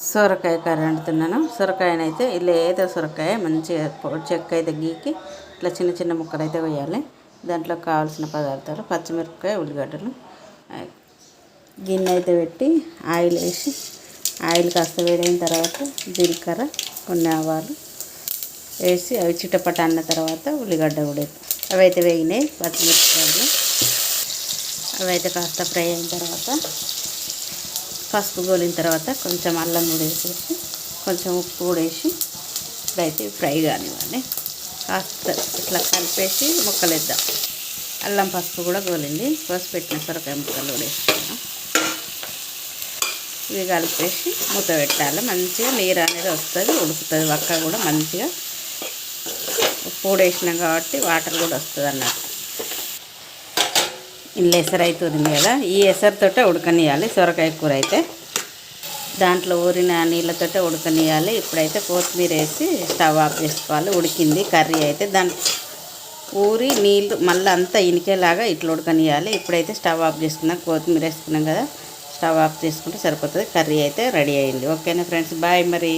సొరకాయ కర్రీ వండుతున్నాను. సొరకాయనైతే లేత సొరకాయ మంచిగా చెక్క అయితే గీకి ఇట్లా చిన్న చిన్న ముక్కలు అయితే వేయాలి. దాంట్లో కావాల్సిన పదార్థాలు పచ్చిమిరపకాయ, ఉల్లిగడ్డలు, గిన్నె అయితే పెట్టి ఆయిల్ వేసి ఆయిల్ కాస్త వేడైన తర్వాత జీలకర్ర, కొన్ని ఆవాలు వేసి అవి చిటపట అన్న తర్వాత ఉల్లిగడ్డ కూడా అవి అయితే వేగినాయి. పచ్చిమిరపకాయలు అవి అయితే కాస్త ఫ్రై అయిన తర్వాత పసుపు గోలిన తర్వాత కొంచెం అల్లం కూడా వేసేసి కొంచెం ఉప్పు కూడా వేసి ఇప్పుడైతే ఫ్రై కానివ్వండి. కాస్త ఇట్లా కలిపేసి ముక్కలు వేద్దాం. అల్లం పసుపు కూడా గోలింది. పసుపు పెట్టిన సొరకాయ ముక్కలు కూడా వేసుకున్నాం. ఇవి కలిపేసి మూత పెట్టాలి. మంచిగా నీరు అనేది వస్తుంది, ఉడుకుతుంది. వక్క కూడా మంచిగా ఉప్పు కూడా వేసినాం కాబట్టి వాటర్ కూడా వస్తుంది అన్నట్టు. ఇందులో ఎసరు అవుతుంది కదా, ఈ ఎసరుతోటే ఉడకనియాలి. సొరకాయ కూర అయితే దాంట్లో ఊరిన నీళ్ళతోటే ఉడకనియాలి. ఇప్పుడైతే కొత్తిమీర వేసి స్టవ్ ఆఫ్ చేసుకోవాలి. ఉడికింది కర్రీ అయితే. దాని ఊరి నీళ్ళు మళ్ళీ అంతా ఇనికేలాగా ఇట్లా ఉడకనియాలి. ఇప్పుడైతే స్టవ్ ఆఫ్ చేసుకున్నాం. కొత్తిమీర వేసుకున్నాం కదా, స్టవ్ ఆఫ్ చేసుకుంటే సరిపోతుంది. కర్రీ అయితే రెడీ అయింది. ఓకేనా ఫ్రెండ్స్, బాయ్ మరి.